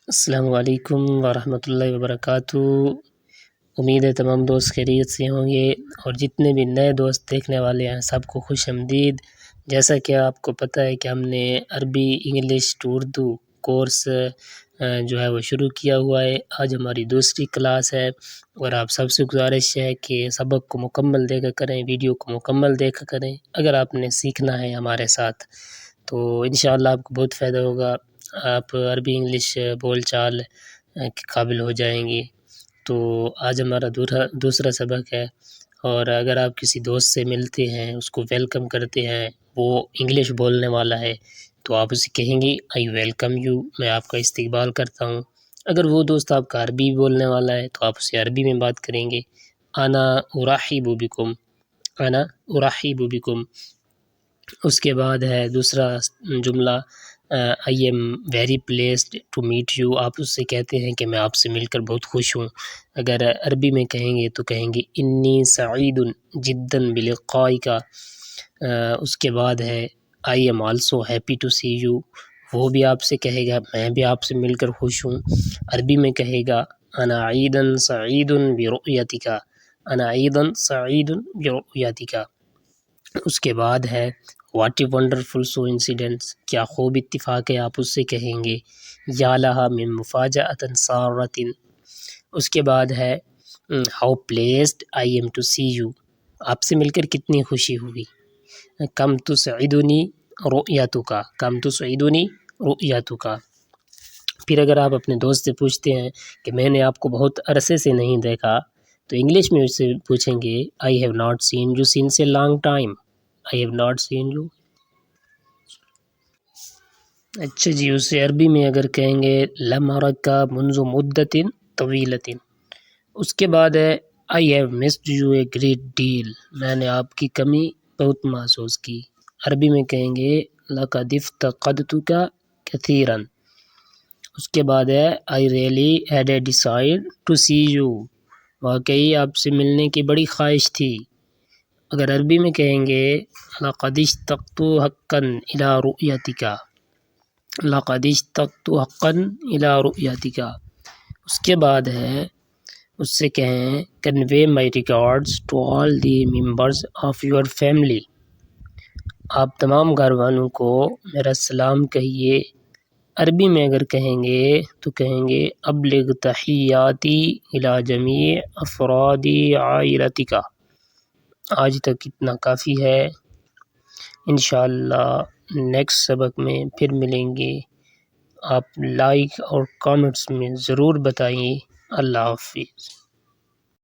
السلام علیکم ورحمۃ اللہ وبرکاتہ۔ امید ہے تمام دوست خیریت سے ہوں گے، اور جتنے بھی نئے دوست دیکھنے والے ہیں سب کو خوش آمدید۔ جیسا کہ آپ کو پتہ ہے کہ ہم نے عربی انگلش ٹو اردو کورس جو ہے وہ شروع کیا ہوا ہے۔ آج ہماری دوسری کلاس ہے، اور آپ سب سے گزارش ہے کہ سبق کو مکمل دیکھا کریں، ویڈیو کو مکمل دیکھا کریں اگر آپ نے سیکھنا ہے ہمارے ساتھ، تو انشاءاللہ آپ کو بہت فائدہ ہوگا۔ آپ عربی انگلش بول چال کے قابل ہو جائیں گے۔ تو آج ہمارا دوسرا سبق ہے، اور اگر آپ کسی دوست سے ملتے ہیں، اس کو ویلکم کرتے ہیں، وہ انگلش بولنے والا ہے، تو آپ اسے کہیں گے آئی ویلکم یو، میں آپ کا استقبال کرتا ہوں۔ اگر وہ دوست آپ کا عربی بولنے والا ہے تو آپ اسے عربی میں بات کریں گے، انا ارحب بکم، انا ارحب بکم۔ اس کے بعد ہے دوسرا جملہ I am very pleased to meet you, آپ اس سے کہتے ہیں کہ میں آپ سے مل کر بہت خوش ہوں۔ اگر عربی میں کہیں گے تو کہیں گے انی سعید جدا بلقائک۔ اس کے بعد ہے I am also happy to see you, وہ بھی آپ سے کہے گا میں بھی آپ سے مل کر خوش ہوں۔ عربی میں کہے گا انا عیدا سعید برؤیتک، انا عیدا سعید برؤیتک۔ اس کے بعد ہے what a wonderful so incidents, کیا خوب اتفاق ہے، آپ اس سے کہیں گے یا لہا من مفاجأۃ سارۃ۔ اس کے بعد ہے how pleased I am to see you, آپ سے مل کر کتنی خوشی ہوئی۔ کم تسعدنی رؤیتک، کم تسعدنی رؤیتک۔ پھر اگر آپ اپنے دوست سے پوچھتے ہیں کہ میں نے آپ کو بہت عرصے سے نہیں دیکھا، تو انگلش میں اس سے پوچھیں گے I have not seen you since a long time, I have not seen you. اچھا جی، اسے عربی میں اگر کہیں گے لم ارک منذ مدت طویلۃ۔ اس کے بعد ہے I have missed you a great deal, میں نے آپ کی کمی بہت محسوس کی۔ عربی میں کہیں گے لقد افتقدتک کثیرا۔ اس کے بعد ہے I really had a desire to see you, واقعی آپ سے ملنے کی بڑی خواہش تھی۔ اگر عربی میں کہیں گے لقد اشتقت حقا الی رؤیتک، لقد اشتقت حقا الی رؤیتک۔ اس کے بعد ہے اس سے کہیں convey my regards to all the members of your family, آپ تمام گھر والوں کو میرا سلام کہیے۔ عربی میں اگر کہیں گے تو کہیں گے ابلغ تحیاتی الی جمیع افراد عائلتک۔ آج تک اتنا کافی ہے، انشاءاللہ نیکسٹ سبق میں پھر ملیں گے۔ آپ لائک اور کامنٹس میں ضرور بتائیے۔ اللہ حافظ۔